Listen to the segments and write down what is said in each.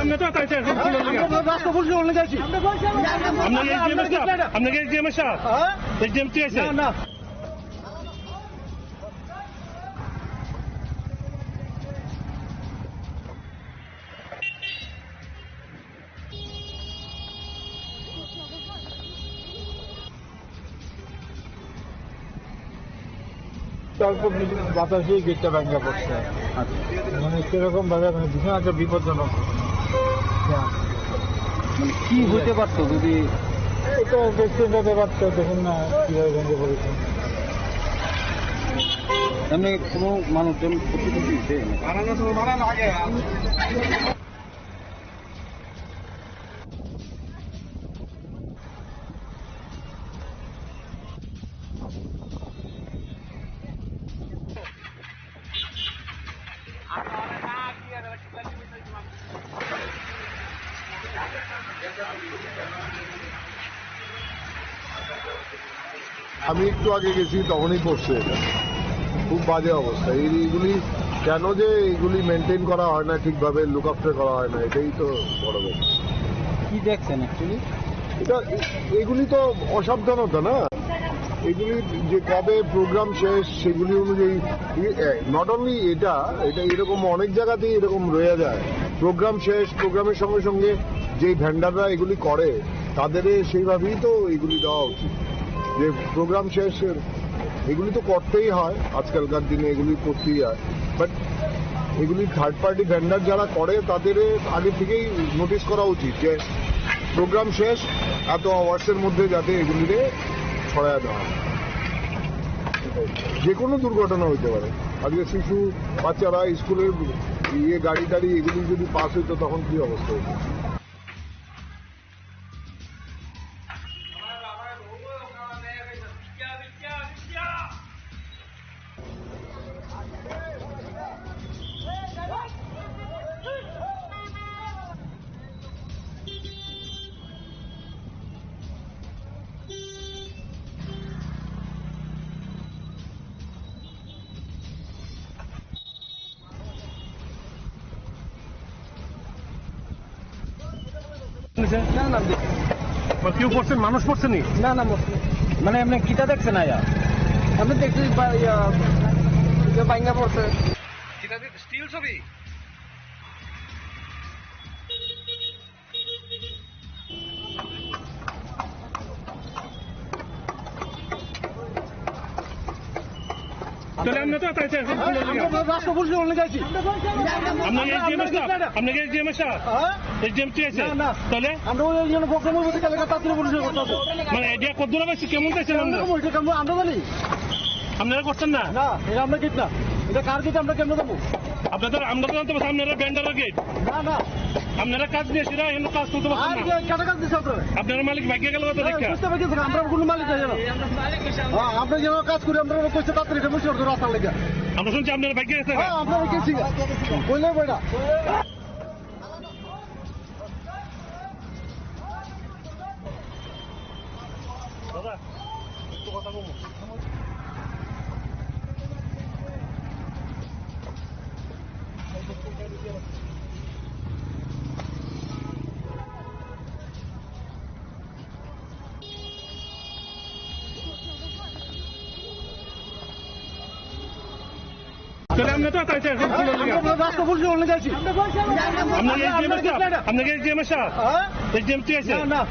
আমরা তো তাই চাই রাস্তা বলছি অনেক যাচ্ছি আপনাকে এক্সএম সাহেব এক্সএম কি আছে না অল্প বাতাসে গেটটা ভাঙ্গা পড়ছে, মানে সেরকম ভাবে মানে ভীষণ একটা বিপজ্জনক। মানে কি হতে পারতো যদি এটা দেখছেন হতে পারতো, দেখুন না কিভাবে ভেঙে পড়েছে। এমনি কোনো মানুষজন ক্ষতিপূরণ দিতে আমি একটু আগে গেছি, তখনই পড়ছে এটা, খুব বাজে অবস্থা। এইগুলি কেন যে এইগুলি মেনটেন করা হয় না ঠিকভাবে, লুক আফটার করা হয় না, এটাই তো বড় ব্যাপার। কি দেখছেন অ্যাকচুয়ালি এটা এগুলি তো অসাবধানতা না, এগুলি যে কবে প্রোগ্রাম শেষ সেগুলি অনুযায়ী, নট অনলি এটা এরকম অনেক জায়গাতেই এরকম রয়ে যায়। প্রোগ্রাম শেষ, প্রোগ্রামের সঙ্গে সঙ্গে যে ভেন্ডাররা এগুলি করে তাদের সেইভাবেই তো এগুলি দেওয়া উচিত, যে প্রোগ্রাম শেষ এগুলি তো করতেই হয়, আজকালকার দিনে এগুলি করতেই হয়। বাট এগুলি থার্ড পার্টি ভেন্ডার যারা করে তাদের আগে থেকেই নোটিশ করা উচিত যে প্রোগ্রাম শেষ এত আওয়ার্সের মধ্যে যাতে এগুলিরে ছড়ায় দেওয়া হয়। যে কোনো দুর্ঘটনা হইতে পারে, আজকে শিশু বাচ্চারা স্কুলের গাড়ি টাড়ি এগুলি যদি পাস হইতো তখন কি অবস্থা হতো। কেউ পড়ছেন, মানুষ পড়ছেন না না মানে এমনি কিটা দেখছেন আয়া আমি দেখছি ভাঙ্গা পড়ছে স্টিল ছবি। তাহলে আমরা তো তাই চাই রাস্তা বলছি অনেক যাচ্ছি আপনাকে এক্সএম সাহেব এক্সএম কি আছে তাহলে আমরা ওই জন্য বক্তব্য বলতে গেলে তাড়াতাড়ি পরিচয় করতে হবে। মানে আইডিয়া কত দূর পাইছি, কেমন পাইছেন আমরা জানি আপনারা করছেন না? না, এটা আমরা গেট না, এটা কার গেট, আমরা কেন দেবো? আমরা তো জানতে পারছি আপনারা ব্যান্ডারের গেট, না না আপনারা কাজ দিয়ে সেটা এখানে কাজ করতে পারছেন না। কাটা কাজ দিচ্ছে আপনারা, আপনারা মালিক ভাগ্যে গেল কথা দেখা বুঝতে পারছি আমরা কোনো মালিক নাই জানো। আমরা যেন কাজ করি আমরা কইতে তাড়াতাড়ি এটা মুছে রাস্তা লেগে আমরা শুনছি আপনারা ভাগ্যে গেছে। আমরা গেছি বললে বইটা দাদা একটু কথা বলবো। তাহলে আমরা তো তাই চাই রাস্তা বলছি অনেক যাচ্ছি আপনাকে এক্সএম সাহেব এক্সএম কি আছে না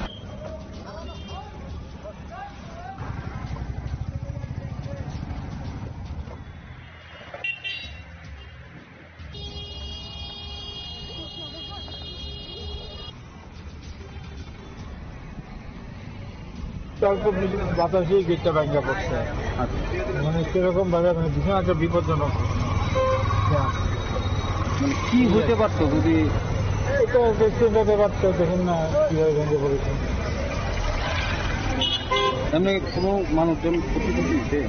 অল্প বাতাসে গেটটা ভাঙ্গা পড়ছে, মানে সেরকম ভাবে মানে ভীষণ একটা বিপজ্জনক। মানে কি হতে পারতো যদি এটা দেখছেন হতে পারতো, দেখুন না কিভাবে ভেঙে পড়েছে। এমনি কোনো মানুষজন ক্ষতিপূরণ দিতে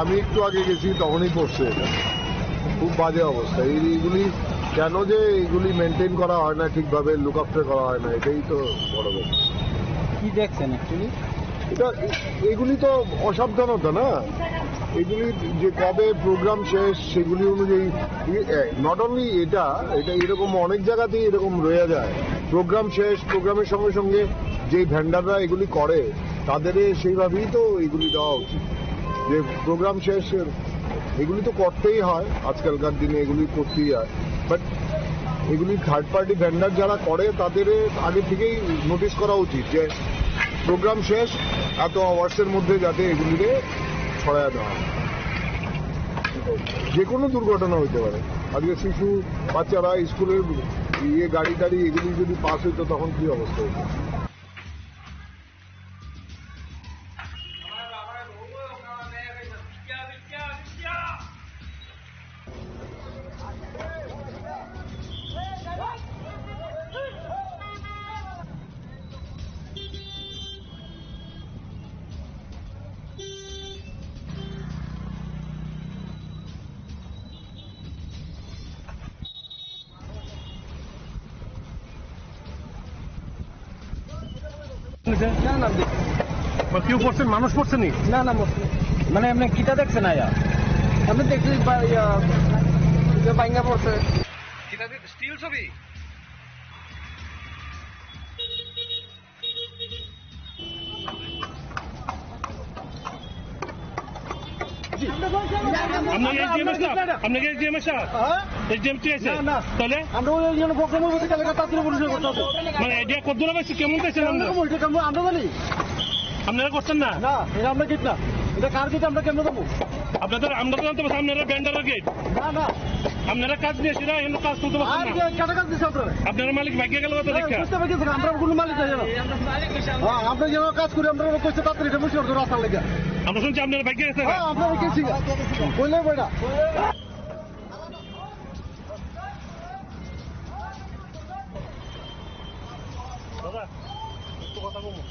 আমি একটু আগে গেছি তখনই পড়ছে এটা, খুব বাজে অবস্থা। এইগুলি কেন যে এইগুলি মেনটেন করা হয় না ঠিকভাবে, লুক আফটার করা হয় না, এটাই তো বড় ব্যাপার। কি দেখছেন অ্যাকচুয়ালি? এটা এগুলি তো অসাবধানতা না, এগুলি যে কবে প্রোগ্রাম শেষ সেগুলি অনুযায়ী, নট অনলি এটা এরকম অনেক জায়গাতেই এরকম রয়ে যায়। প্রোগ্রাম শেষ, প্রোগ্রামের সঙ্গে সঙ্গে যেই ভেন্ডাররা এগুলি করে তাদের সেইভাবেই তো এগুলি দেওয়া উচিত, যে প্রোগ্রাম শেষ এগুলি তো করতেই হয়, আজকালকার দিনে এগুলি করতেই হয়। বাট এগুলি থার্ড পার্টি ভেন্ডার যারা করে তাদের আগে থেকেই নোটিশ করা উচিত যে প্রোগ্রাম শেষ এত আওয়ার্সের মধ্যে যাতে এগুলিকে ছড়ায় দেওয়া হয়। যে কোনো দুর্ঘটনা হতে পারে, আজকে শিশু বাচ্চারা স্কুলের গাড়ি টাড়ি এগুলি যদি পাস হইতো তখন কি অবস্থা হতো। না না কেউ পড়ছেন, মানুষ পড়ছে নি? না না মানে আপনি কিটা দেখছেন আয়া? আমি দেখছি ভাঙ্গা পড়ছে। স্টিল ছবি। আপনাকে এসডিএম এর সাথে এসডিএম টি আছে তাহলে আমরা ওই জন্য প্রোগ্রামের মধ্যে কালকে তাড়াতাড়ি পরিচয় করতে হবে। মানে আইডিয়া কত দূর পাইছি, কেমন পাইছেন আমরা জানি আপনারা করছেন না? না, এটা আমরা গেট না, এটা কার গেট, আমরা কেন দেবো? আপনাদের আমরা তো জানতে পারছি আপনারা ব্যান্ডারের গেট, না না, আপনারা কাজ নিয়ে সেটা এমন কাজ করতে আর পারছেন না। কাটা কাজ দিচ্ছে আপনারা। আপনারা মালিক ভাগ্যে গেল তো দেখা। বুঝতে পারছি, আমরা কোনো মালিক যাই না। হ্যাঁ, আমরা যেন কাজ করি, আমরা কইতে তাড়াতাড়ি এটা মুছে করতে রাস্তা লেগে। আমরা শুনছি আপনারা ভাগ্যে গেছে। হ্যাঁ, আপনারা গেছি বললে বইটা। দাদা একটু কথা বলবো।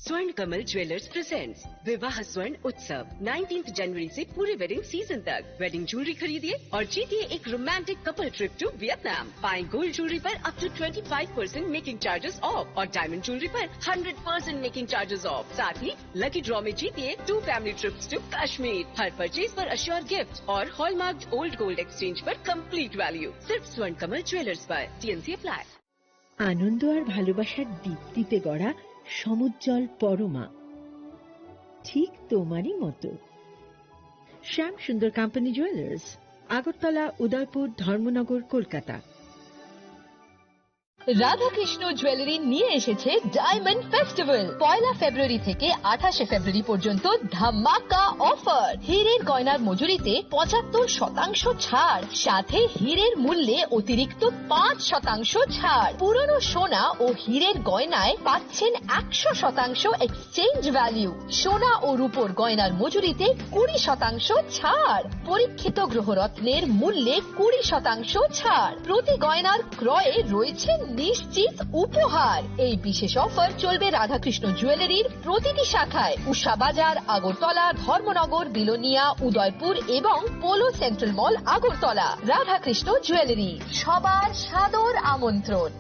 स्वर्ण कमल ज्वेलर्स प्रेजेंट्स विवाह स्वर्ण उत्सव 19 जनवरी से पूरे वेडिंग सीजन तक। वेडिंग ज्वेलरी खरीदिए और जीतिए एक romantic couple trip to Vietnam. पाएं गोल्ड ज्वेलरी पर up to 25% making charges off और डायमंड ज्वेलरी पर 100% मेकिंग चार्जेस ऑफ। साथ ही लकी ड्रॉ में जीतिए 2 फैमिली ट्रिप्स टू कश्मीर। हर परचेज पर अश्योर गिफ्ट और हॉलमार्क ओल्ड गोल्ड एक्सचेंज पर कंप्लीट वैल्यू। सिर्फ स्वर्ण कमल ज्वेलर्स पर। TNC apply. আনন্দ আর ভালোবাসার দীপ্তিতে গড়া সমুজ্জ্বল পরমা, ঠিক তোমারই মতো। শ্যাম সুন্দর company jewellers, Agartala, Udaipur, Dharmanagar, Kolkata. Radhakrishna jewellery নিয়ে এসেছে ডায়মন্ড ফেস্টিভ্যাল। 1 ফেব্রুয়ারি থেকে 28 ফেব্রুয়ারি পর্যন্ত ধামাকা অফার। হীরের গয়নার মজুরিতে 75% ছাড়, সাথে হীরের মূল্যে অতিরিক্ত 5% ছাড়। পুরনো সোনা ও হীরের গয়নায় পাচ্ছেন 100% এক্সচেঞ্জ ভ্যালু। সোনা ও রূপোর গয়নার মজুরিতে 20% ছাড়। পরীক্ষিত গ্রহরত্নের মূল্যে 20% ছাড়। প্রতি গয়নার ক্রয়ে রয়েছে নিশ্চিত উপহার। এই বিশেষ অফার চলবে রাধাকৃষ্ণ জুয়েলারির প্রতিটি শাখায়, উষা বাজার, আগরতলা, ধর্মনগর, বিলোনিয়া, উদয়পুর এবং পোলো সেন্ট্রাল মল, আগরতলা। রাধাকৃষ্ণ জুয়েলারি, সবার সাদর আমন্ত্রণ।